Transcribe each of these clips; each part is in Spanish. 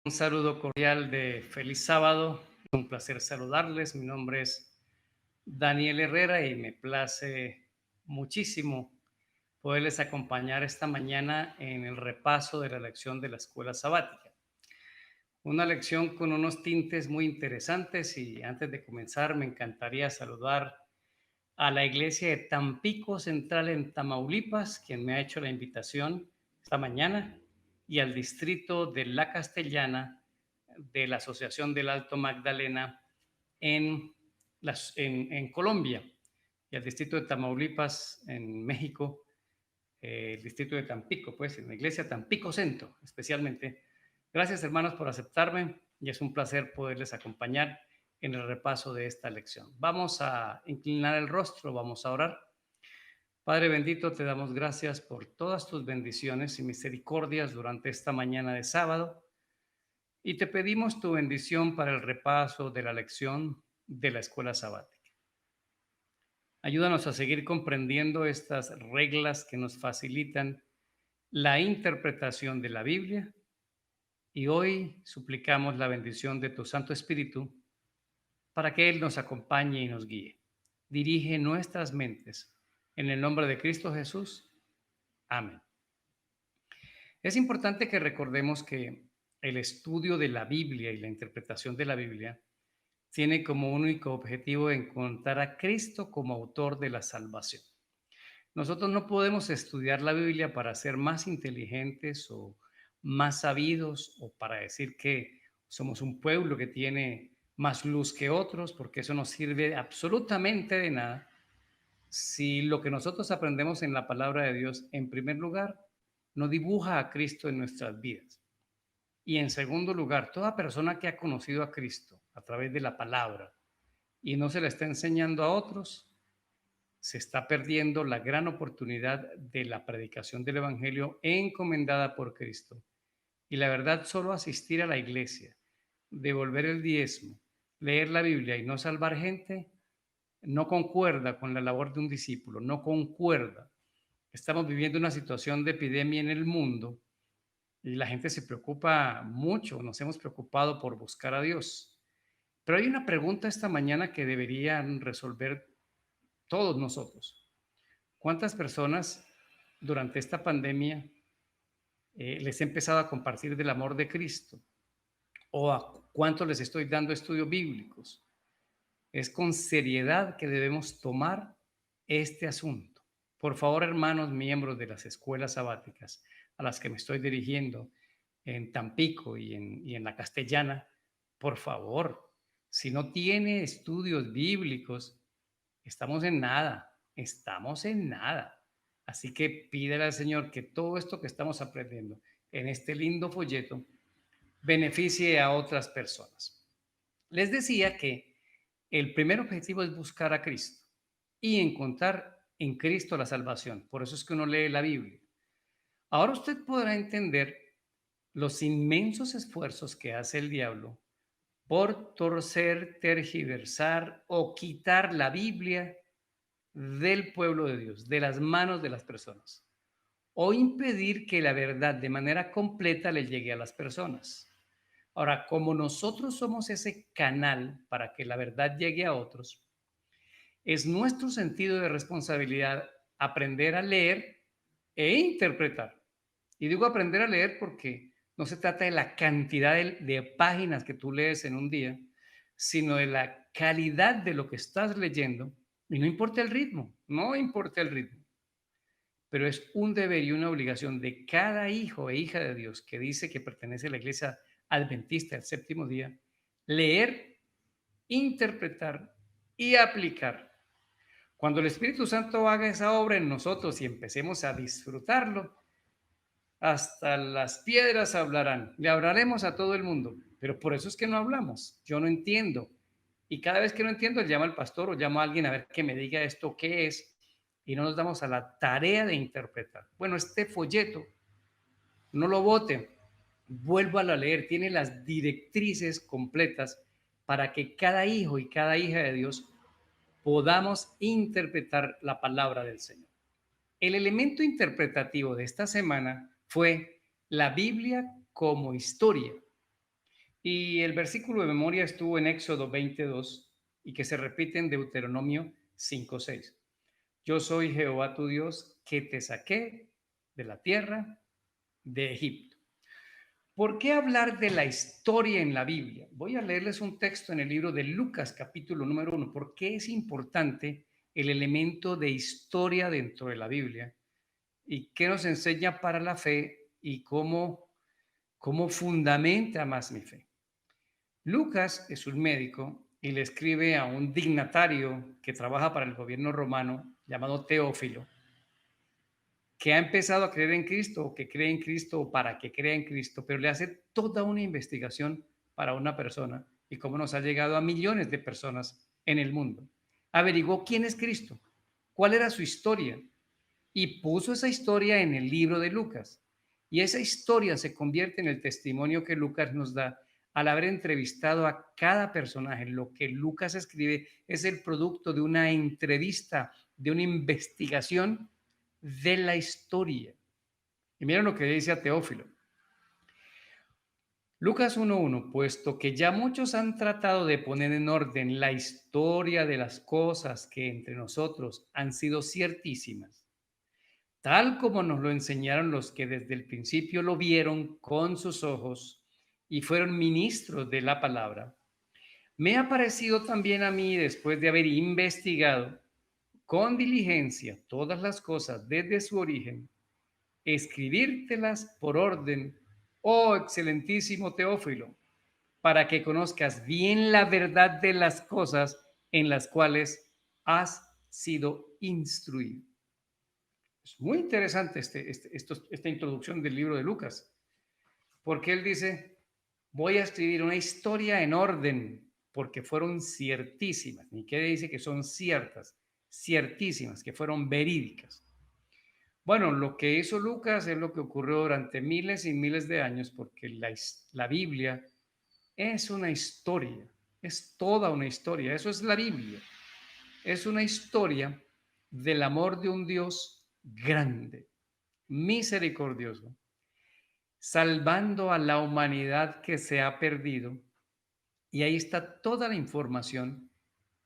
Un saludo cordial de feliz sábado. Un placer saludarles. Mi nombre es Daniel Herrera y me place muchísimo poderles acompañar esta mañana en el repaso de la lección de la escuela sabática. Una lección con unos tintes muy interesantes y antes de comenzar me encantaría saludar a la iglesia de Tampico Central en Tamaulipas, quien me ha hecho la invitación esta mañana, y al distrito de La Castellana de la Asociación del Alto Magdalena en, en Colombia, y al distrito de Tamaulipas en México, el distrito de Tampico, pues en la iglesia Tampico Centro especialmente. Gracias hermanos por aceptarme y es un placer poderles acompañar en el repaso de esta lección. Vamos a inclinar el rostro, vamos a orar. Padre bendito, te damos gracias por todas tus bendiciones y misericordias durante esta mañana de sábado y te pedimos tu bendición para el repaso de la lección de la escuela sabática. Ayúdanos a seguir comprendiendo estas reglas que nos facilitan la interpretación de la Biblia y hoy suplicamos la bendición de tu Santo Espíritu para que Él nos acompañe y nos guíe. Dirige nuestras mentes. En el nombre de Cristo Jesús. Amén. Es importante que recordemos que el estudio de la Biblia y la interpretación de la Biblia tiene como único objetivo encontrar a Cristo como autor de la salvación. Nosotros no podemos estudiar la Biblia para ser más inteligentes o más sabidos o para decir que somos un pueblo que tiene más luz que otros, porque eso no sirve absolutamente de nada si lo que nosotros aprendemos en la palabra de Dios, en primer lugar, no dibuja a Cristo en nuestras vidas. Y en segundo lugar, toda persona que ha conocido a Cristo a través de la palabra y no se la está enseñando a otros, se está perdiendo la gran oportunidad de la predicación del Evangelio encomendada por Cristo. Y la verdad, solo asistir a la iglesia, devolver el diezmo, leer la Biblia y no salvar gente, no concuerda con la labor de un discípulo, no concuerda. Estamos viviendo una situación de epidemia en el mundo y la gente se preocupa mucho, nos hemos preocupado por buscar a Dios. Pero hay una pregunta esta mañana que deberían resolver todos nosotros. ¿Cuántas personas durante esta pandemia les he empezado a compartir del amor de Cristo? ¿O a cuántos les estoy dando estudios bíblicos? Es con seriedad que debemos tomar este asunto. Por favor, hermanos miembros de las escuelas sabáticas a las que me estoy dirigiendo en Tampico y en la Castellana, por favor, si no tiene estudios bíblicos, estamos en nada, estamos en nada. Así que pídele al Señor que todo esto que estamos aprendiendo en este lindo folleto beneficie a otras personas. Les decía que el primer objetivo es buscar a Cristo y encontrar en Cristo la salvación. Por eso es que uno lee la Biblia. Ahora usted podrá entender los inmensos esfuerzos que hace el diablo por torcer, tergiversar o quitar la Biblia del pueblo de Dios, de las manos de las personas, o impedir que la verdad de manera completa le llegue a las personas. Ahora, como nosotros somos ese canal para que la verdad llegue a otros, es nuestro sentido de responsabilidad aprender a leer e interpretar. Y digo aprender a leer porque no se trata de la cantidad de páginas que tú lees en un día, sino de la calidad de lo que estás leyendo. Y no importa el ritmo, no importa el ritmo, pero es un deber y una obligación de cada hijo e hija de Dios que dice que pertenece a la iglesia adventista del séptimo día, leer, interpretar y aplicar. Cuando el Espíritu Santo haga esa obra en nosotros y empecemos a disfrutarlo, hasta las piedras hablarán. Le hablaremos a todo el mundo, pero por eso es que no hablamos. Yo no entiendo. Y cada vez que no entiendo, llama al pastor o llama a alguien a ver que me diga esto qué es. Y no nos damos a la tarea de interpretar. Bueno, este folleto, no lo bote, vuélvalo a leer. Tiene las directrices completas para que cada hijo y cada hija de Dios podamos interpretar la palabra del Señor. El elemento interpretativo de esta semana fue la Biblia como historia. Y el versículo de memoria estuvo en Éxodo 22 y que se repite en Deuteronomio 5:6. Yo soy Jehová tu Dios que te saqué de la tierra de Egipto. ¿Por qué hablar de la historia en la Biblia? Voy a leerles un texto en el libro de Lucas, capítulo número 1. ¿Por qué es importante el elemento de historia dentro de la Biblia? ¿Y qué nos enseña para la fe y cómo fundamenta más mi fe? Lucas es un médico y le escribe a un dignatario que trabaja para el gobierno romano llamado Teófilo, que ha empezado a creer en Cristo o que cree en Cristo o para que crea en Cristo, pero le hace toda una investigación para una persona y cómo nos ha llegado a millones de personas en el mundo. Averiguó quién es Cristo, cuál era su historia y puso esa historia en el libro de Lucas. Y esa historia se convierte en el testimonio que Lucas nos da al haber entrevistado a cada personaje. Lo que Lucas escribe es el producto de una entrevista, de una investigación de la historia. Y miren lo que dice a Teófilo. Lucas 1:1, puesto que ya muchos han tratado de poner en orden la historia de las cosas que entre nosotros han sido ciertísimas, tal como nos lo enseñaron los que desde el principio lo vieron con sus ojos y fueron ministros de la palabra, me ha parecido también a mí, después de haber investigado con diligencia todas las cosas desde su origen, escribírtelas por orden, oh excelentísimo Teófilo, para que conozcas bien la verdad de las cosas en las cuales has sido instruido. Es muy interesante esta introducción del libro de Lucas, porque él dice, voy a escribir una historia en orden, porque fueron ciertísimas. Ni qué dice que son ciertas, ciertísimas, que fueron verídicas. Bueno, lo que hizo Lucas es lo que ocurrió durante miles y miles de años, porque la Biblia es una historia, es toda una historia, eso es la Biblia. Es una historia del amor de un Dios grande, misericordioso, salvando a la humanidad que se ha perdido. Y ahí está toda la información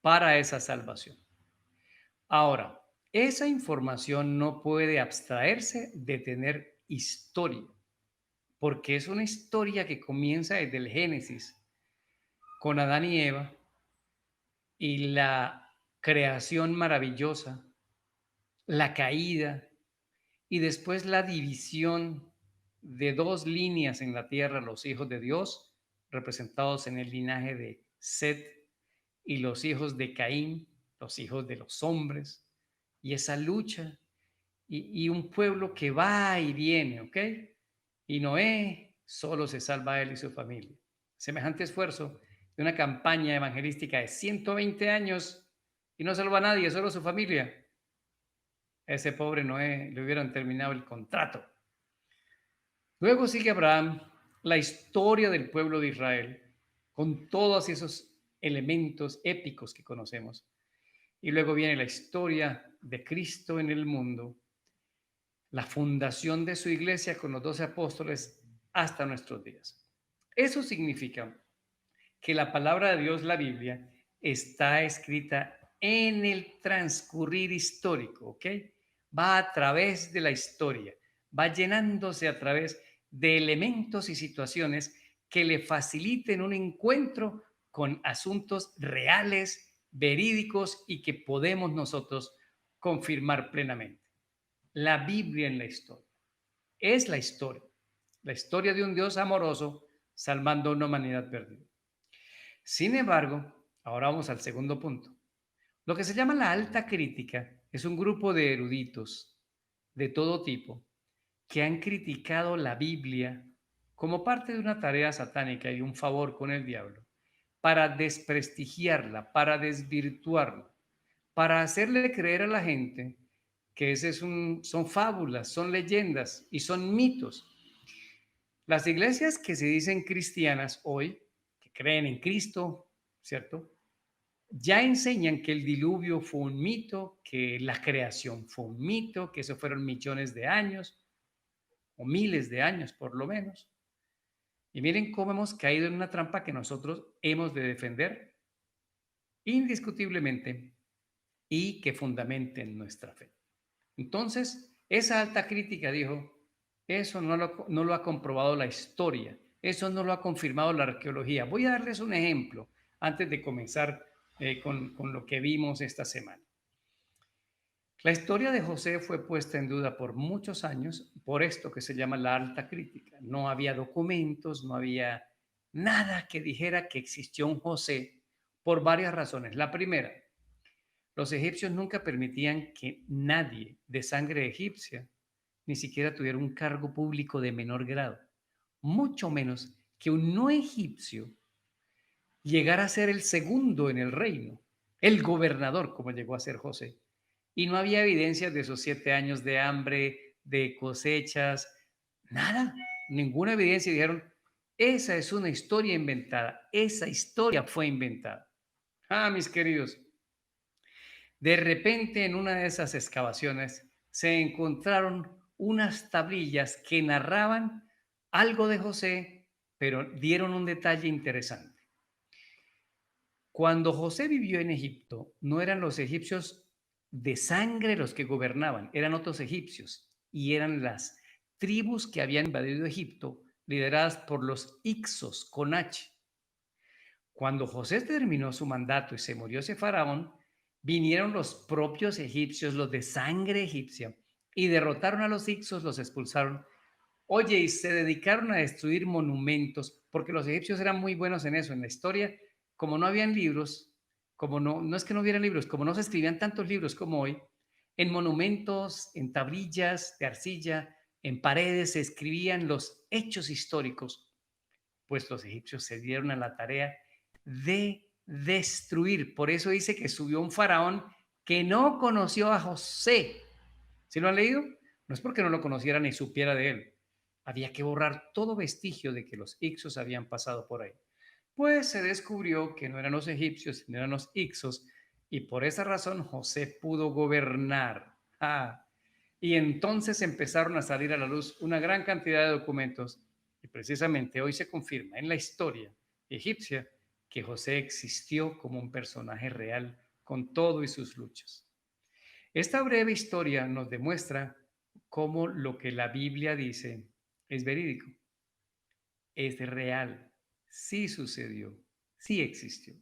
para esa salvación. Ahora, esa información no puede abstraerse de tener historia, porque es una historia que comienza desde el Génesis, con Adán y Eva, y la creación maravillosa, la caída, y después la división de dos líneas en la tierra, los hijos de Dios, representados en el linaje de Set, y los hijos de Caín, los hijos de los hombres, y esa lucha, y un pueblo que va y viene, ¿ok? Y Noé solo se salva él y su familia. Semejante esfuerzo de una campaña evangelística de 120 años y no salva a nadie, solo su familia. Ese pobre Noé le hubieran terminado el contrato. Luego sigue Abraham, la historia del pueblo de Israel, con todos esos elementos épicos que conocemos. Y luego viene la historia de Cristo en el mundo, la fundación de su iglesia con los 12 apóstoles hasta nuestros días. Eso significa que la palabra de Dios, la Biblia, está escrita en el transcurrir histórico, ¿ok? Va a través de la historia, va llenándose a través de elementos y situaciones que le faciliten un encuentro con asuntos reales, verídicos y que podemos nosotros confirmar plenamente. La Biblia en la historia es la historia de un Dios amoroso salvando a una humanidad perdida. Sin embargo, ahora vamos al segundo punto. Lo que se llama la alta crítica es un grupo de eruditos de todo tipo que han criticado la Biblia como parte de una tarea satánica y un favor con el diablo, para desprestigiarla, para desvirtuarla, para hacerle creer a la gente que son fábulas, son leyendas y son mitos. Las iglesias que se dicen cristianas hoy, que creen en Cristo, ¿cierto? Ya enseñan que el diluvio fue un mito, que la creación fue un mito, que eso fueron millones de años o miles de años por lo menos. Y miren cómo hemos caído en una trampa que nosotros hemos de defender indiscutiblemente y que fundamenten nuestra fe. Entonces, esa alta crítica dijo, eso no lo ha comprobado la historia, eso no lo ha confirmado la arqueología. Voy a darles un ejemplo antes de comenzar con lo que vimos esta semana. La historia de José fue puesta en duda por muchos años por esto que se llama la alta crítica. No había documentos, no había nada que dijera que existió un José por varias razones. La primera, los egipcios nunca permitían que nadie de sangre egipcia ni siquiera tuviera un cargo público de menor grado, mucho menos que un no egipcio llegara a ser el segundo en el reino, el gobernador, como llegó a ser José. Y no había evidencias de esos 7 años de hambre, de cosechas, nada, ninguna evidencia. Y dijeron, esa es una historia inventada, esa historia fue inventada. Ah, mis queridos, de repente en una de esas excavaciones se encontraron unas tablillas que narraban algo de José, pero dieron un detalle interesante. Cuando José vivió en Egipto, no eran los egipcios de sangre los que gobernaban, eran otros egipcios y eran las tribus que habían invadido Egipto, lideradas por los Ixos con H. Cuando José terminó su mandato y se murió ese faraón, vinieron los propios egipcios, los de sangre egipcia, y derrotaron a los Ixos, los expulsaron. Oye, y se dedicaron a destruir monumentos, porque los egipcios eran muy buenos en eso, en la historia, como no habían libros, como no es que no hubieran libros, como no se escribían tantos libros como hoy, en monumentos, en tablillas de arcilla, en paredes se escribían los hechos históricos, pues los egipcios se dieron a la tarea de destruir. Por eso dice que subió un faraón que no conoció a José. ¿Sí lo han leído? No es porque no lo conociera ni supiera de él. Había que borrar todo vestigio de que los Ixos habían pasado por ahí. Pues se descubrió que no eran los egipcios, sino eran los Ixos, y por esa razón José pudo gobernar. Ah, y entonces empezaron a salir a la luz una gran cantidad de documentos, y precisamente hoy se confirma en la historia egipcia que José existió como un personaje real con todo y sus luchas. Esta breve historia nos demuestra cómo lo que la Biblia dice es verídico, es real, sí sucedió, sí existió.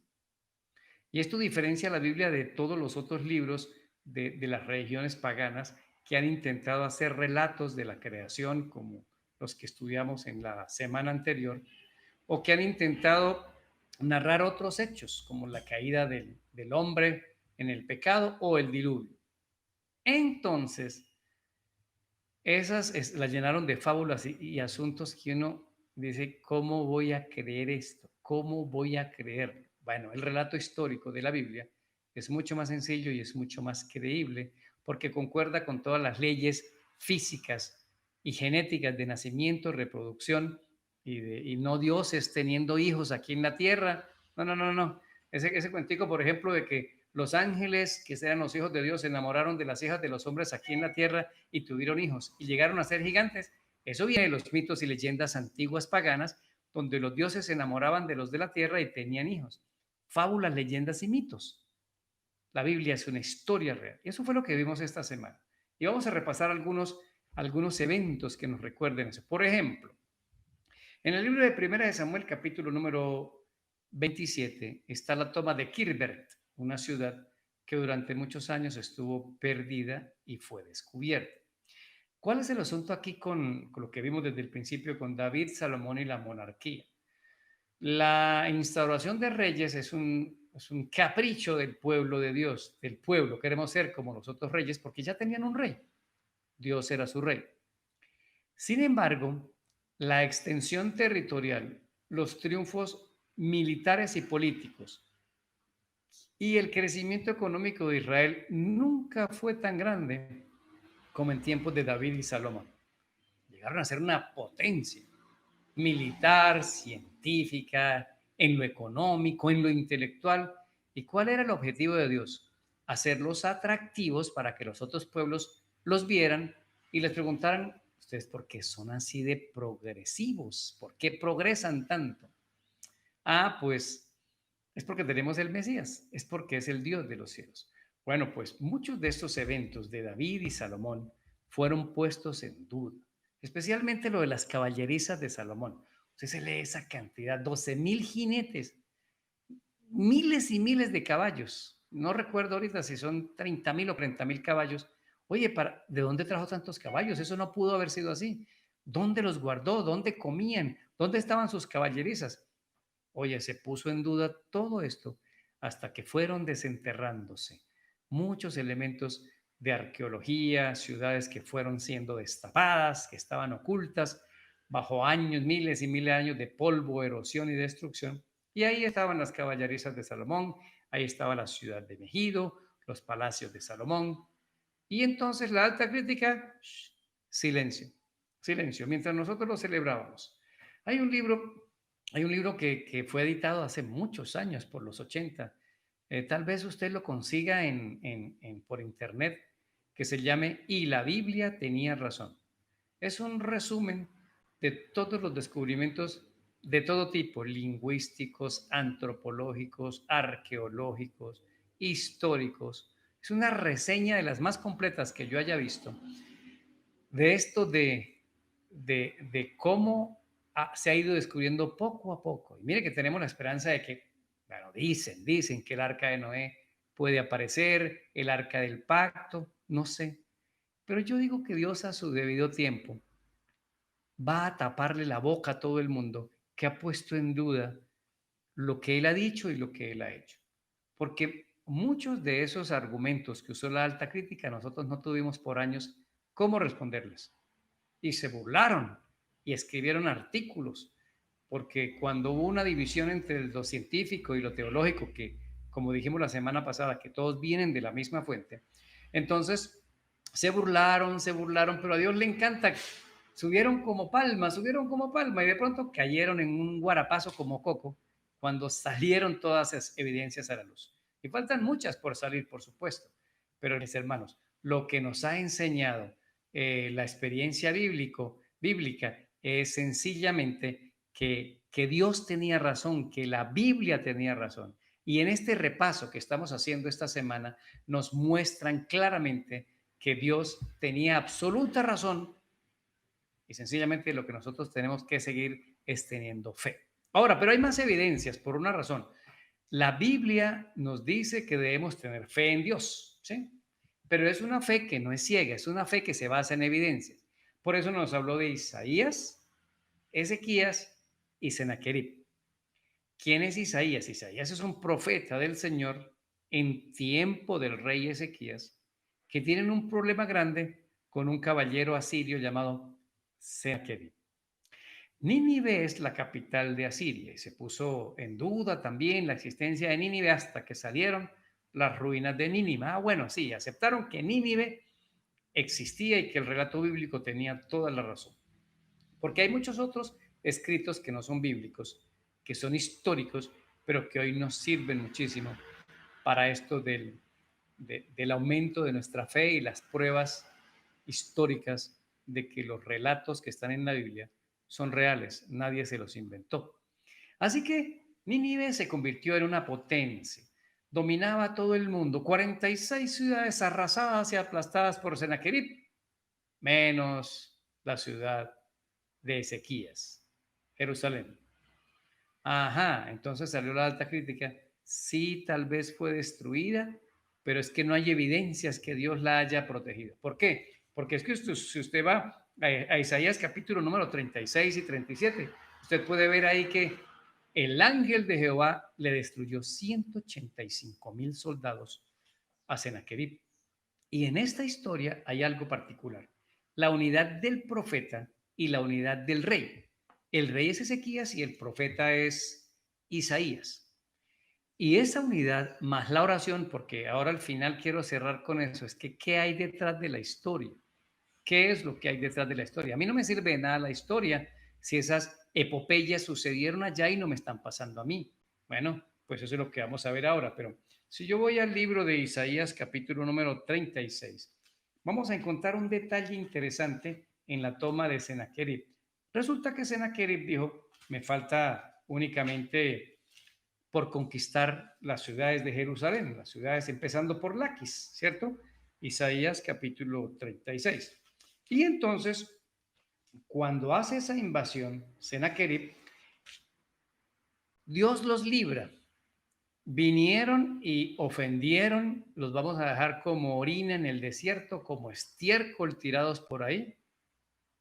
Y esto diferencia a la Biblia de todos los otros libros de las religiones paganas que han intentado hacer relatos de la creación, como los que estudiamos en la semana anterior, o que han intentado narrar otros hechos, como la caída del hombre en el pecado o el diluvio. Entonces, las llenaron de fábulas y asuntos que uno dice, ¿cómo voy a creer esto? ¿Cómo voy a creerlo? Bueno, el relato histórico de la Biblia es mucho más sencillo y es mucho más creíble porque concuerda con todas las leyes físicas y genéticas de nacimiento, reproducción y no dioses teniendo hijos aquí en la tierra. No, no, no, no. Ese cuentico, por ejemplo, de que los ángeles, que eran los hijos de Dios, se enamoraron de las hijas de los hombres aquí en la tierra y tuvieron hijos y llegaron a ser gigantes. Eso viene de los mitos y leyendas antiguas paganas, donde los dioses se enamoraban de los de la tierra y tenían hijos. Fábulas, leyendas y mitos. La Biblia es una historia real. Y eso fue lo que vimos esta semana. Y vamos a repasar algunos eventos que nos recuerden eso. Por ejemplo, en el libro de Primera de Samuel, capítulo número 27, está la toma de Kirbert, una ciudad que durante muchos años estuvo perdida y fue descubierta. ¿Cuál es el asunto aquí con lo que vimos desde el principio con David, Salomón y la monarquía? La instauración de reyes es un capricho del pueblo de Dios, del pueblo. Queremos ser como los otros reyes porque ya tenían un rey. Dios era su rey. Sin embargo, la extensión territorial, los triunfos militares y políticos y el crecimiento económico de Israel nunca fue tan grande como en tiempos de David y Salomón. Llegaron a ser una potencia militar, científica, en lo económico, en lo intelectual. ¿Y cuál era el objetivo de Dios? Hacerlos atractivos para que los otros pueblos los vieran y les preguntaran, ¿ustedes por qué son así de progresivos? ¿Por qué progresan tanto? Ah, pues es porque tenemos el Mesías, es porque es el Dios de los cielos. Bueno, pues muchos de estos eventos de David y Salomón fueron puestos en duda, especialmente lo de las caballerizas de Salomón. Usted se lee esa cantidad, 12,000 jinetes, miles y miles de caballos. No recuerdo ahorita si son 30,000 o 40,000 caballos. Oye, ¿de dónde trajo tantos caballos? Eso no pudo haber sido así. ¿Dónde los guardó? ¿Dónde comían? ¿Dónde estaban sus caballerizas? Oye, se puso en duda todo esto hasta que fueron desenterrándose muchos elementos de arqueología, ciudades que fueron siendo destapadas, que estaban ocultas bajo años, miles y miles de años de polvo, erosión y destrucción. Y ahí estaban las caballerizas de Salomón, ahí estaba la ciudad de Megido, los palacios de Salomón. Y entonces la alta crítica, silencio, silencio, mientras nosotros lo celebrábamos. Hay un libro, hay un libro que fue editado hace muchos años, por los 80. Tal vez usted lo consiga por internet, que se llame Y la Biblia tenía razón. Es un resumen de todos los descubrimientos de todo tipo, lingüísticos, antropológicos, arqueológicos, históricos. Es una reseña de las más completas que yo haya visto de esto de cómo se ha ido descubriendo poco a poco. Y mire que tenemos la esperanza de que, bueno, dicen que el arca de Noé puede aparecer, el arca del pacto, no sé. Pero yo digo que Dios a su debido tiempo va a taparle la boca a todo el mundo que ha puesto en duda lo que él ha dicho y lo que él ha hecho. Porque muchos de esos argumentos que usó la alta crítica, nosotros no tuvimos por años cómo responderles. Y se burlaron y escribieron artículos, porque cuando hubo una división entre lo científico y lo teológico, que como dijimos la semana pasada, que todos vienen de la misma fuente, entonces se burlaron, pero a Dios le encanta. Subieron como palma y de pronto cayeron en un guarapazo como coco cuando salieron todas esas evidencias a la luz. Y faltan muchas por salir, por supuesto, pero mis hermanos, lo que nos ha enseñado la experiencia bíblica es sencillamente que Dios tenía razón, que la Biblia tenía razón. Y en este repaso que estamos haciendo esta semana, nos muestran claramente que Dios tenía absoluta razón y sencillamente lo que nosotros tenemos que seguir es teniendo fe. Ahora, pero hay más evidencias por una razón. La Biblia nos dice que debemos tener fe en Dios, ¿sí? Pero es una fe que no es ciega, es una fe que se basa en evidencias. Por eso nos habló de Isaías, Ezequías y Sennacherib. ¿Quién es Isaías? Isaías es un profeta del Señor en tiempo del rey Ezequías, que tienen un problema grande con un caballero asirio llamado Sennacherib. Nínive es la capital de Asiria y se puso en duda también la existencia de Nínive hasta que salieron las ruinas de Nínive. Ah, bueno, sí, aceptaron que Nínive existía y que el relato bíblico tenía toda la razón. Porque hay muchos otros escritos que no son bíblicos, que son históricos, pero que hoy nos sirven muchísimo para esto del aumento de nuestra fe y las pruebas históricas de que los relatos que están en la Biblia son reales, nadie se los inventó. Así que Nínive se convirtió en una potencia, dominaba todo el mundo, 46 ciudades arrasadas y aplastadas por Sennacherib, menos la ciudad de Ezequías, Jerusalén. Ajá, entonces salió la alta crítica. Sí, tal vez fue destruida, pero es que no hay evidencias que Dios la haya protegido. ¿Por qué? Porque es que si usted va a Isaías capítulo número 36 y 37, usted puede ver ahí que el ángel de Jehová le destruyó 185,000 soldados a Sennacherib. Y en esta historia hay algo particular, la unidad del profeta y la unidad del rey. El rey es Ezequías y el profeta es Isaías. Y esa unidad más la oración, porque ahora al final quiero cerrar con eso, es que ¿qué hay detrás de la historia? ¿Qué es lo que hay detrás de la historia? A mí no me sirve de nada la historia si esas epopeyas sucedieron allá y no me están pasando a mí. Bueno, pues eso es lo que vamos a ver ahora, pero si yo voy al libro de Isaías capítulo número 36, vamos a encontrar un detalle interesante en la toma de Sennacherib. Resulta que Sennacherib dijo, me falta únicamente por conquistar las ciudades de Jerusalén, las ciudades empezando por Laquis, ¿cierto? Isaías capítulo 36. Y entonces, cuando hace esa invasión, Sennacherib, Dios los libra. Vinieron y ofendieron, los vamos a dejar como orina en el desierto, como estiércol tirados por ahí.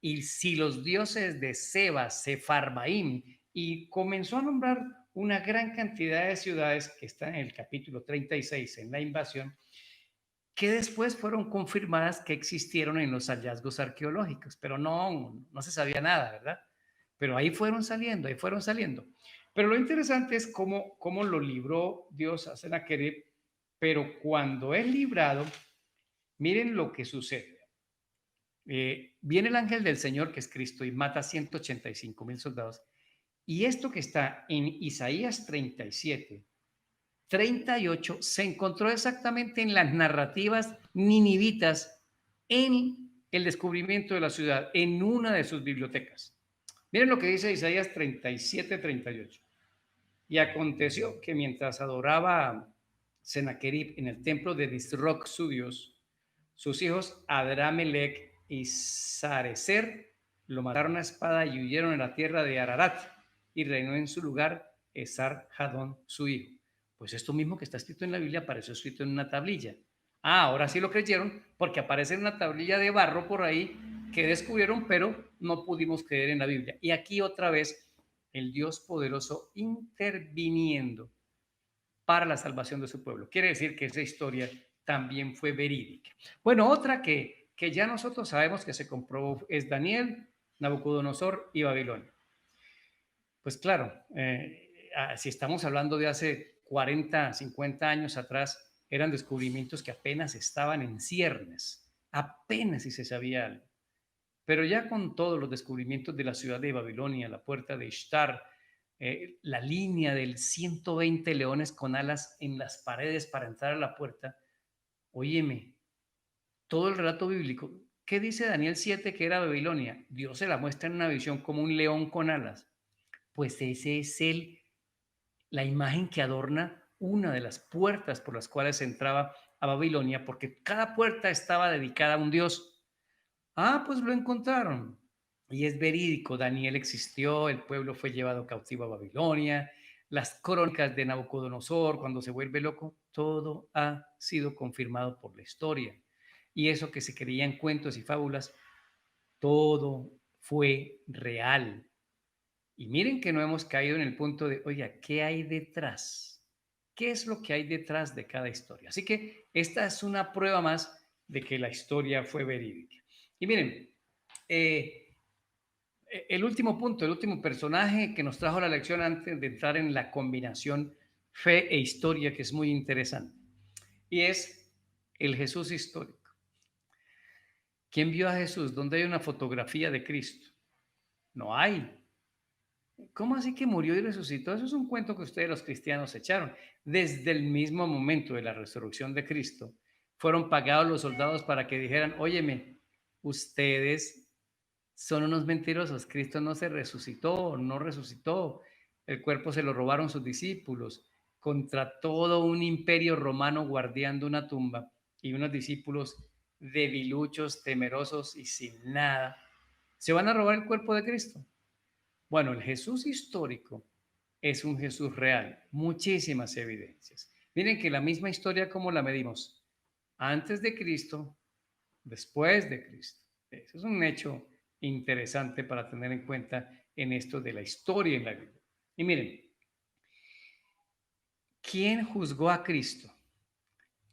Y si los dioses de Seba, Sefarbaim, y comenzó a nombrar una gran cantidad de ciudades que están en el capítulo 36, en la invasión, que después fueron confirmadas que existieron en los hallazgos arqueológicos, pero no se sabía nada, ¿verdad? Pero ahí fueron saliendo, ahí fueron saliendo. Pero lo interesante es cómo lo libró Dios a Sennacherib, pero cuando es librado, miren lo que sucede. Viene el ángel del Señor, que es Cristo, y mata 185,000 soldados. Y esto que está en Isaías 37, 38, se encontró exactamente en las narrativas ninivitas en el descubrimiento de la ciudad, en una de sus bibliotecas. Miren lo que dice Isaías 37, 38. Y aconteció que mientras adoraba Sennacherib en el templo de Nisroch, su dios, sus hijos Adramelech y Sarecer lo mataron a espada y huyeron en la tierra de Ararat, y reinó en su lugar Esar-Hadón, su hijo. Pues esto mismo que está escrito en la Biblia apareció escrito en una tablilla. Ahora sí lo creyeron porque aparece en una tablilla de barro por ahí que descubrieron, pero no pudimos creer en la Biblia. Y aquí otra vez el Dios poderoso interviniendo para la salvación de su pueblo. Quiere decir que esa historia también fue verídica. Bueno, otra que ya nosotros sabemos que se comprobó es Daniel, Nabucodonosor y Babilonia. Pues claro, si estamos hablando de hace 40, 50 años atrás, eran descubrimientos que apenas estaban en ciernes, apenas si se sabía algo. Pero ya con todos los descubrimientos de la ciudad de Babilonia, la puerta de Ishtar, la línea del 120 leones con alas en las paredes para entrar a la puerta, óyeme, todo el relato bíblico, ¿qué dice Daniel 7 que era Babilonia? Dios se la muestra en una visión como un león con alas. Pues ese es la imagen que adorna una de las puertas por las cuales se entraba a Babilonia, porque cada puerta estaba dedicada a un dios. Ah, pues lo encontraron. Y es verídico, Daniel existió, el pueblo fue llevado cautivo a Babilonia, las crónicas de Nabucodonosor, cuando se vuelve loco, todo ha sido confirmado por la historia. Y eso que se creían cuentos y fábulas, todo fue real. Y miren que no hemos caído en el punto de, oiga, ¿qué hay detrás? ¿Qué es lo que hay detrás de cada historia? Así que esta es una prueba más de que la historia fue verídica. Y miren, el último punto, el último personaje que nos trajo la lección antes de entrar en la combinación fe e historia, que es muy interesante, y es el Jesús histórico. ¿Quién vio a Jesús? ¿Dónde hay una fotografía de Cristo? No hay. ¿Cómo así que murió y resucitó? Eso es un cuento que ustedes los cristianos echaron. Desde el mismo momento de la resurrección de Cristo, fueron pagados los soldados para que dijeran, óyeme, ustedes son unos mentirosos, Cristo no se resucitó, no resucitó, el cuerpo se lo robaron sus discípulos, contra todo un imperio romano guardiando una tumba y unos discípulos debiluchos, temerosos y sin nada, se van a robar el cuerpo de Cristo. Bueno, el Jesús histórico es un Jesús real, muchísimas evidencias. Miren que la misma historia, ¿cómo la medimos? Antes de Cristo, después de Cristo. Eso es un hecho interesante para tener en cuenta en esto de la historia en la Biblia. Y miren, ¿quién juzgó a Cristo?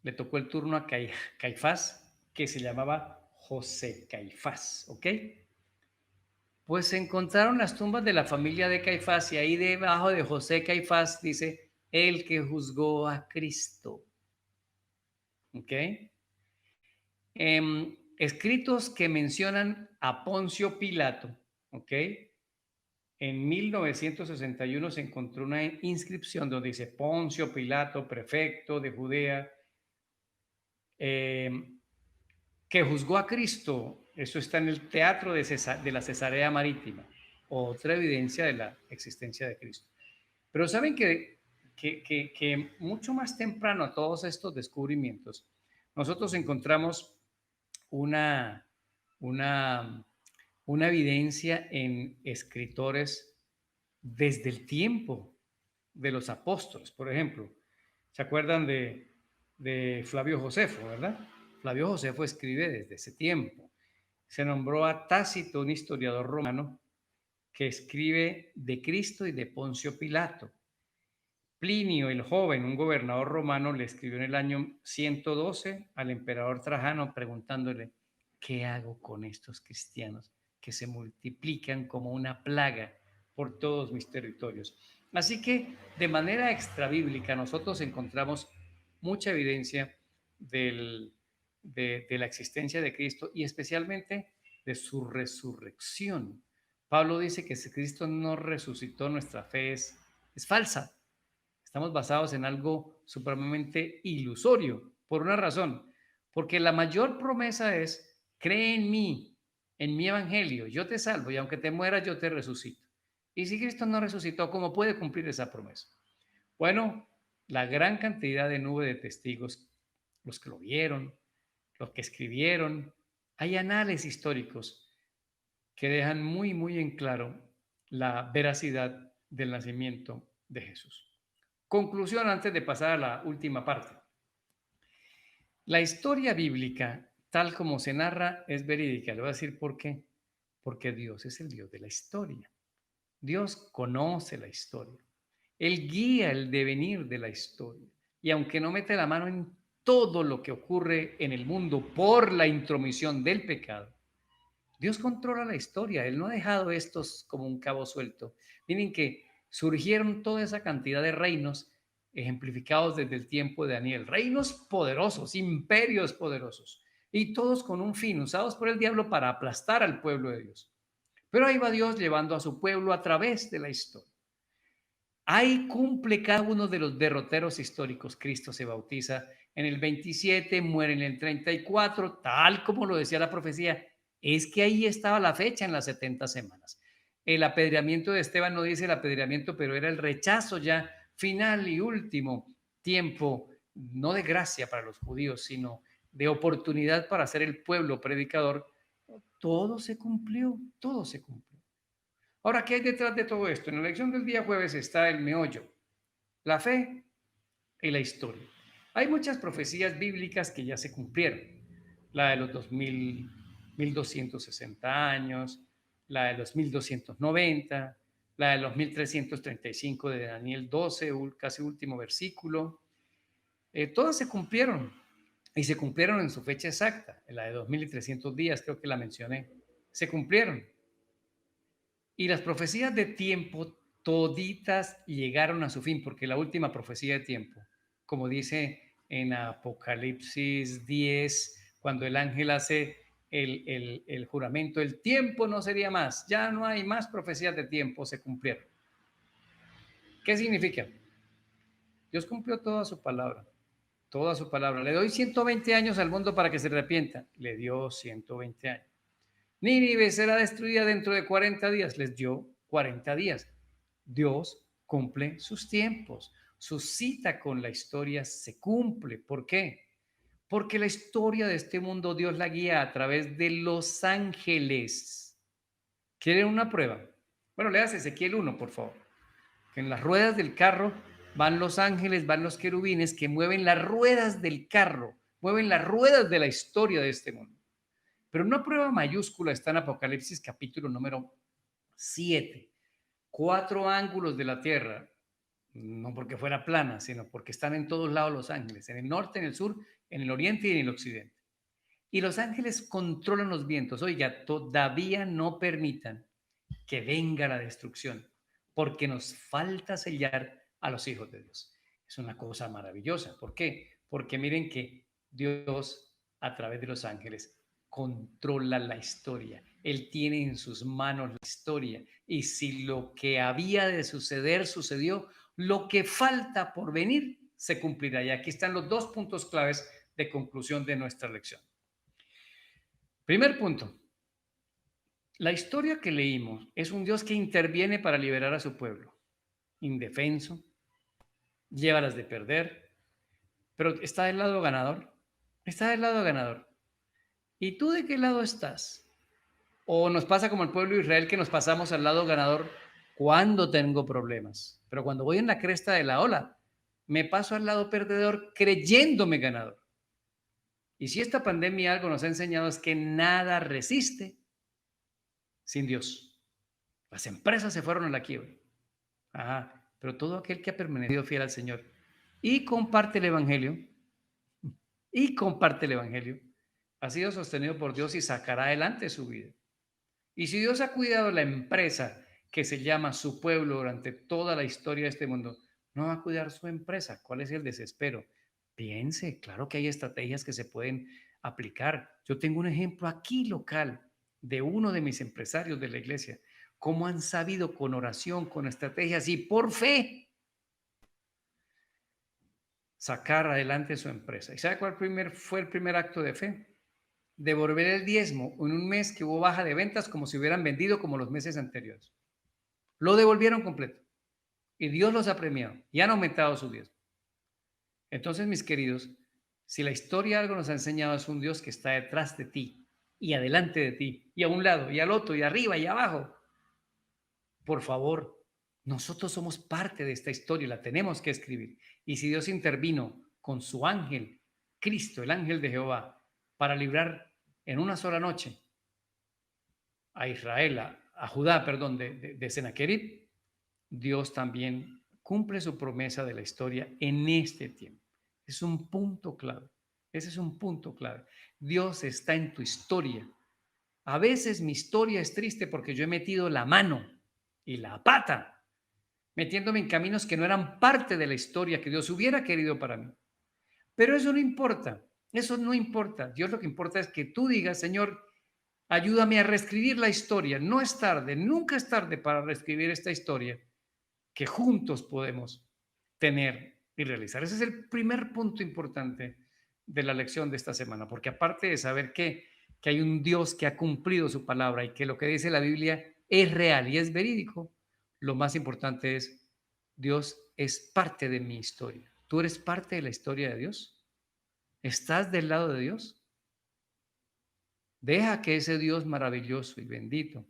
Le tocó el turno a Caifás, que se llamaba José Caifás, ¿ok? Pues se encontraron las tumbas de la familia de Caifás y ahí debajo de José Caifás dice, el que juzgó a Cristo. ¿Ok? Escritos que mencionan a Poncio Pilato, ¿ok? En 1961 se encontró una inscripción donde dice Poncio Pilato, prefecto de Judea, que juzgó a Cristo Eso está en el teatro de la Cesarea Marítima, otra evidencia de la existencia de Cristo. Pero saben que mucho más temprano a todos estos descubrimientos, nosotros encontramos una, una, una evidencia en escritores desde el tiempo de los apóstoles. Por ejemplo, ¿se acuerdan de Flavio Josefo, verdad? Flavio Josefo escribe desde ese tiempo. Se nombró a Tácito, un historiador romano, que escribe de Cristo y de Poncio Pilato. Plinio el joven, un gobernador romano, le escribió en el año 112 al emperador Trajano preguntándole, ¿qué hago con estos cristianos que se multiplican como una plaga por todos mis territorios? Así que de manera extrabíblica nosotros encontramos mucha evidencia de la existencia de Cristo y especialmente de su resurrección. Pablo dice que si Cristo no resucitó, nuestra fe es falsa. Estamos basados en algo supremamente ilusorio, por una razón, porque la mayor promesa es, cree en mi evangelio, yo te salvo y aunque te mueras, yo te resucito. Y si Cristo no resucitó, ¿cómo puede cumplir esa promesa? Bueno, la gran cantidad de nube de testigos, los que lo vieron, los que escribieron, hay análisis históricos que dejan muy, muy en claro la veracidad del nacimiento de Jesús. Conclusión antes de pasar a la última parte. La historia bíblica, tal como se narra, es verídica. Le voy a decir por qué. Porque Dios es el Dios de la historia. Dios conoce la historia. Él guía el devenir de la historia. Y aunque no mete la mano en todo lo que ocurre en el mundo por la intromisión del pecado, Dios controla la historia. Él no ha dejado estos como un cabo suelto. Miren que surgieron toda esa cantidad de reinos ejemplificados desde el tiempo de Daniel. Reinos poderosos, imperios poderosos. Y todos con un fin, usados por el diablo para aplastar al pueblo de Dios. Pero ahí va Dios llevando a su pueblo a través de la historia. Ahí cumple cada uno de los derroteros históricos. Cristo se bautiza en el 27, muere en el 34, tal como lo decía la profecía. Es que ahí estaba la fecha en las 70 semanas. El apedreamiento de Esteban no dice el apedreamiento, pero era el rechazo ya final y último tiempo, no de gracia para los judíos, sino de oportunidad para ser el pueblo predicador. Todo se cumplió, todo se cumplió. Ahora, ¿qué hay detrás de todo esto? En la lección del día jueves está el meollo, la fe y la historia. Hay muchas profecías bíblicas que ya se cumplieron. La de los 1260 años, la de los 1290, la de los 1335 de Daniel 12, casi último versículo. Todas se cumplieron y se cumplieron en su fecha exacta. En la de 2300 días, creo que la mencioné, se cumplieron. Y las profecías de tiempo, toditas llegaron a su fin, porque la última profecía de tiempo, como dice en Apocalipsis 10, cuando el ángel hace el juramento, el tiempo no sería más, ya no hay más profecías de tiempo, se cumplieron. ¿Qué significa? Dios cumplió toda su palabra, toda su palabra. Le doy 120 años al mundo para que se arrepienta, le dio 120 años. Nínive será destruida dentro de 40 días. Les dio 40 días. Dios cumple sus tiempos. Su cita con la historia se cumple. ¿Por qué? Porque la historia de este mundo Dios la guía a través de los ángeles. ¿Quieren una prueba? Bueno, leas Ezequiel 1, por favor. Que en las ruedas del carro van los ángeles, van los querubines que mueven las ruedas del carro, mueven las ruedas de la historia de este mundo. Pero una prueba mayúscula está en Apocalipsis capítulo número 7. 4 ángulos de la tierra, no porque fuera plana, sino porque están en todos lados los ángeles, en el norte, en el sur, en el oriente y en el occidente. Y los ángeles controlan los vientos. Oiga, todavía no permitan que venga la destrucción, porque nos falta sellar a los hijos de Dios. Es una cosa maravillosa. ¿Por qué? Porque miren que Dios, a través de los ángeles, controla la historia. Él tiene en sus manos la historia. Y si lo que había de suceder sucedió, lo que falta por venir se cumplirá. Y aquí están los 2 puntos claves de conclusión de nuestra lección. Primer punto, La historia que leímos es un Dios que interviene para liberar a su pueblo, indefenso, llévalas de perder, pero está del lado ganador, está del lado ganador. ¿Y tú de qué lado estás? O nos pasa como el pueblo de Israel que nos pasamos al lado ganador cuando tengo problemas, pero cuando voy en la cresta de la ola, me paso al lado perdedor creyéndome ganador. Y si esta pandemia algo nos ha enseñado es que nada resiste sin Dios. Las empresas se fueron a la quiebra. Ajá, pero todo aquel que ha permanecido fiel al Señor y comparte el Evangelio, ha sido sostenido por Dios y sacará adelante su vida. Y si Dios ha cuidado la empresa que se llama su pueblo durante toda la historia de este mundo, no va a cuidar su empresa. ¿Cuál es el desespero? Piense, claro que hay estrategias que se pueden aplicar. Yo tengo un ejemplo aquí local de uno de mis empresarios de la iglesia, cómo han sabido con oración, con estrategias y por fe sacar adelante su empresa. ¿Y sabe cuál fue el primer acto de fe? Devolver el diezmo en un mes que hubo baja de ventas como si hubieran vendido como los meses anteriores. Lo devolvieron completo y Dios los ha premiado y han aumentado su diezmo. Entonces, mis queridos, si la historia algo nos ha enseñado es un Dios que está detrás de ti y adelante de ti y a un lado y al otro y arriba y abajo, por favor, nosotros somos parte de esta historia y la tenemos que escribir. Y si Dios intervino con su ángel, Cristo, el ángel de Jehová, para librar en una sola noche a Israel, a Judá, perdón, de Sennacherib, Dios también cumple su promesa de la historia en este tiempo. Es un punto clave. Ese es un punto clave. Dios está en tu historia. A veces mi historia es triste porque yo he metido la mano y la pata, metiéndome en caminos que no eran parte de la historia que Dios hubiera querido para mí. Pero eso no importa. Eso no importa. Dios lo que importa es que tú digas, Señor, ayúdame a reescribir la historia. No es tarde, nunca es tarde para reescribir esta historia que juntos podemos tener y realizar. Ese es el primer punto importante de la lección de esta semana, porque aparte de saber que hay un Dios que ha cumplido su palabra y que lo que dice la Biblia es real y es verídico, lo más importante es Dios es parte de mi historia. ¿Tú eres parte de la historia de Dios? ¿Estás del lado de Dios? Deja que ese Dios maravilloso y bendito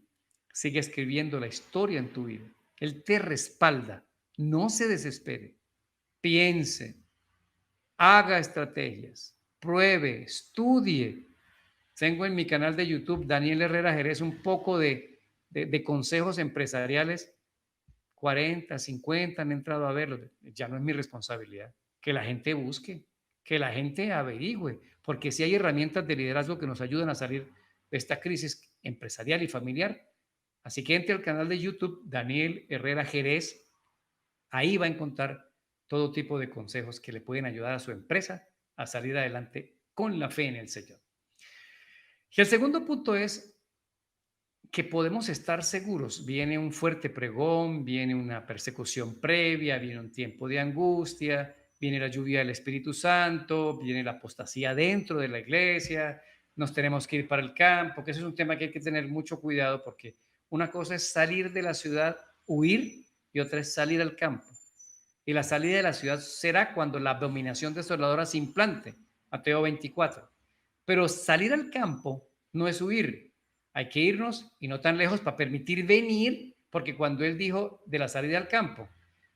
siga escribiendo la historia en tu vida. Él te respalda. No se desespere. Piense, haga estrategias, pruebe, estudie. Tengo en mi canal de YouTube, Daniel Herrera Jerez, un poco de consejos empresariales. 40, 50 han entrado a verlo. Ya no es mi responsabilidad. Que la gente busque, que la gente averigüe, porque si hay herramientas de liderazgo que nos ayudan a salir de esta crisis empresarial y familiar. Así que entre al canal de YouTube, Daniel Herrera Jerez. Ahí va a encontrar todo tipo de consejos que le pueden ayudar a su empresa a salir adelante con la fe en el Señor. Y el segundo punto es que podemos estar seguros. Viene un fuerte pregón, viene una persecución previa, viene un tiempo de angustia, viene la lluvia del Espíritu Santo, viene la apostasía dentro de la iglesia, nos tenemos que ir para el campo, que ese es un tema que hay que tener mucho cuidado porque una cosa es salir de la ciudad, huir, y otra es salir al campo. Y la salida de la ciudad será cuando la dominación desoladora se implante, Mateo 24. Pero salir al campo no es huir, hay que irnos y no tan lejos para permitir venir, porque cuando él dijo de la salida al campo,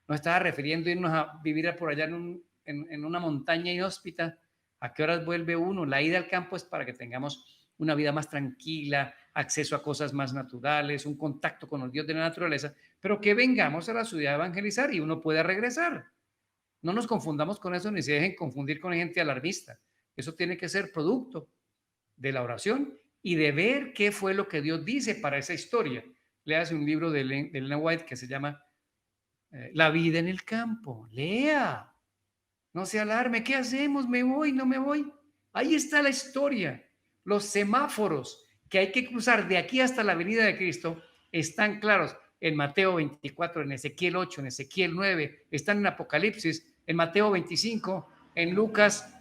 no estaba refiriendo a irnos a vivir por allá en una montaña inhóspita. ¿A qué horas vuelve uno? La ida al campo es para que tengamos una vida más tranquila, acceso a cosas más naturales, un contacto con los dioses de la naturaleza, pero que vengamos a la ciudad a evangelizar y uno pueda regresar. No nos confundamos con eso ni se dejen confundir con gente alarmista. Eso tiene que ser producto de la oración y de ver qué fue lo que Dios dice para esa historia. Léase un libro de Elena White que se llama La vida en el campo. Lea, no se alarme. ¿Qué hacemos? ¿Me voy? ¿No me voy? Ahí está la historia. Los semáforos que hay que cruzar de aquí hasta la venida de Cristo están claros en Mateo 24, en Ezequiel 8, en Ezequiel 9, están en Apocalipsis, en Mateo 25, en Lucas,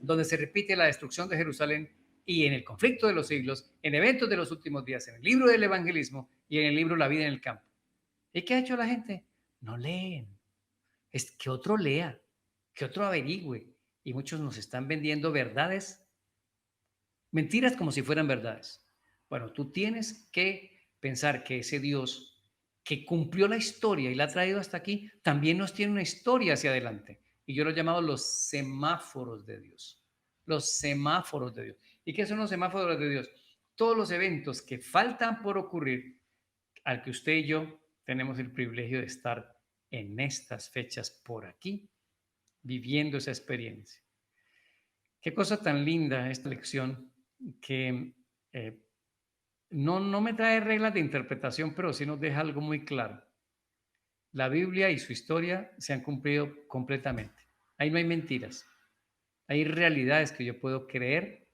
donde se repite la destrucción de Jerusalén, y en el conflicto de los siglos, en eventos de los últimos días, en el libro del evangelismo y en el libro La vida en el campo. ¿Y qué ha hecho la gente? No leen. Es que otro lea, que otro averigüe. Y muchos nos están vendiendo verdades, mentiras como si fueran verdades. Bueno, tú tienes que pensar que ese Dios que cumplió la historia y la ha traído hasta aquí, también nos tiene una historia hacia adelante. Y yo lo he llamado los semáforos de Dios. Los semáforos de Dios. ¿Y qué son los semáforos de Dios? Todos los eventos que faltan por ocurrir, al que usted y yo tenemos el privilegio de estar en estas fechas por aquí, viviendo esa experiencia. Qué cosa tan linda esta lección que eh, no me trae reglas de interpretación, pero sí nos deja algo muy claro. La Biblia y su historia se han cumplido completamente. Ahí no hay mentiras. Hay realidades que yo puedo creer,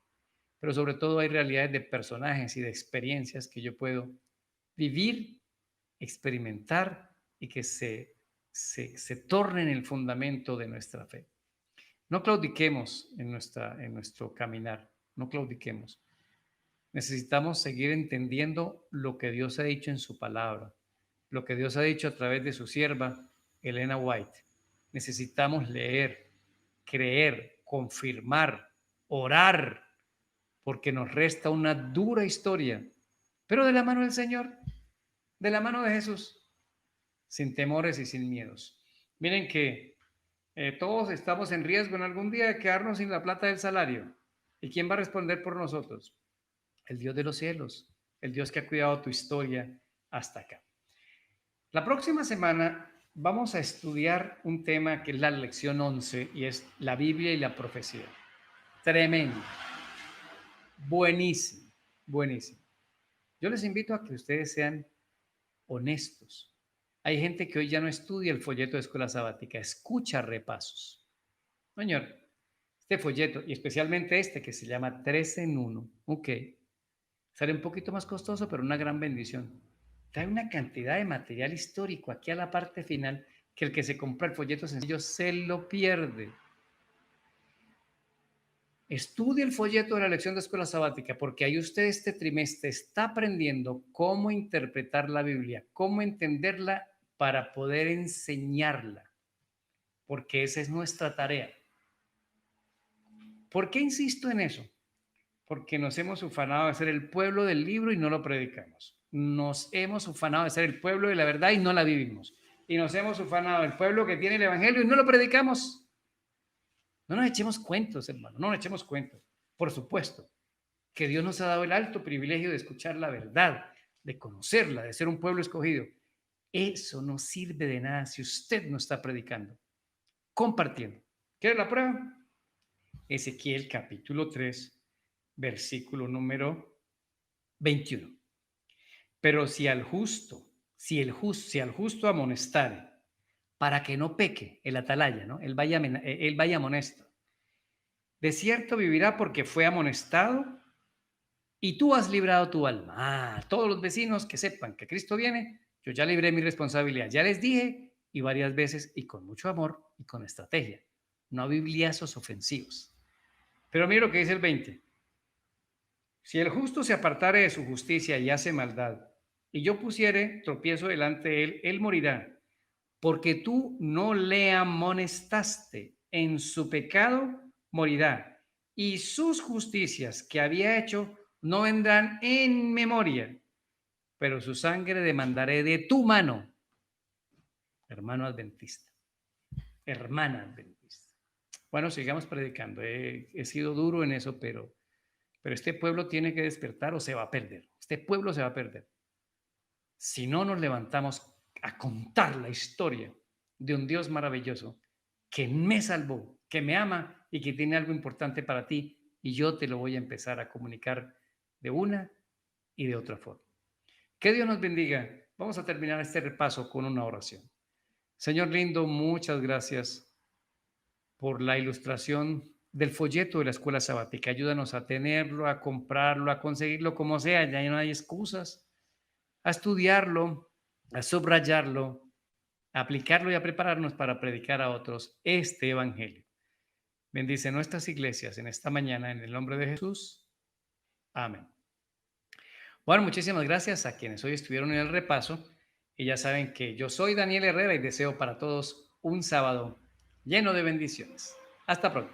pero sobre todo hay realidades de personajes y de experiencias que yo puedo vivir, experimentar y que se tornen el fundamento de nuestra fe. No claudiquemos en nuestro caminar, no claudiquemos. Necesitamos seguir entendiendo lo que Dios ha dicho en su palabra, lo que Dios ha dicho a través de su sierva, Elena White. Necesitamos leer, creer, confirmar, orar, porque nos resta una dura historia, pero de la mano del Señor, de la mano de Jesús, sin temores y sin miedos. Miren que todos estamos en riesgo en algún día de quedarnos sin la plata del salario. ¿Y quién va a responder por nosotros? El Dios de los cielos, el Dios que ha cuidado tu historia hasta acá. La próxima semana vamos a estudiar un tema que es la lección 11 y es la Biblia y la profecía. Tremendo. Buenísimo, buenísimo. Yo les invito a que ustedes sean honestos. Hay gente que hoy ya no estudia el folleto de escuela sabática, escucha repasos. Señor, este folleto, y especialmente este que se llama 3 en 1, ok, sale un poquito más costoso, pero una gran bendición. Trae una cantidad de material histórico aquí a la parte final que el que se compra el folleto sencillo se lo pierde. Estudie el folleto de la lección de escuela sabática, porque ahí usted este trimestre está aprendiendo cómo interpretar la Biblia, cómo entenderla para poder enseñarla, porque esa es nuestra tarea. ¿Por qué insisto en eso? Porque nos hemos ufanado de ser el pueblo del libro y no lo predicamos. Nos hemos ufanado de ser el pueblo de la verdad y no la vivimos. Y nos hemos ufanado del pueblo que tiene el evangelio y no lo predicamos. No nos echemos cuentos, hermano, no nos echemos cuentos. Por supuesto que Dios nos ha dado el alto privilegio de escuchar la verdad, de conocerla, de ser un pueblo escogido. Eso no sirve de nada si usted no está predicando, compartiendo. ¿Quiere la prueba? Ezequiel capítulo 3, versículo número 21. Pero si al justo amonestare, para que no peque, el atalaya, ¿no? Él vaya amonesto. De cierto vivirá porque fue amonestado y tú has librado tu alma. Todos los vecinos que sepan que Cristo viene, yo ya libré mi responsabilidad. Ya les dije y varias veces y con mucho amor y con estrategia. No bibliazos ofensivos. Pero mira lo que dice el 20. Si el justo se apartare de su justicia y hace maldad, y yo pusiere tropiezo delante de él, él morirá, porque tú no le amonestaste. En su pecado morirá, y sus justicias que había hecho no vendrán en memoria, pero su sangre demandaré de tu mano, hermano adventista, hermana adventista. Bueno, sigamos predicando. He sido duro en eso, pero este pueblo tiene que despertar o se va a perder. Este pueblo se va a perder. Si no nos levantamos a contar la historia de un Dios maravilloso que me salvó, que me ama y que tiene algo importante para ti, y yo te lo voy a empezar a comunicar de una y de otra forma. Que Dios nos bendiga. Vamos a terminar este repaso con una oración. Señor lindo, muchas gracias por la ilustración del folleto de la escuela sabática. Ayúdanos a tenerlo, a comprarlo, a conseguirlo como sea, ya no hay excusas, a estudiarlo, a subrayarlo, a aplicarlo y a prepararnos para predicar a otros este evangelio. Bendice nuestras iglesias en esta mañana en el nombre de Jesús. Amén. Bueno, muchísimas gracias a quienes hoy estuvieron en el repaso y ya saben que yo soy Daniel Herrera y deseo para todos un sábado lleno de bendiciones. Hasta pronto.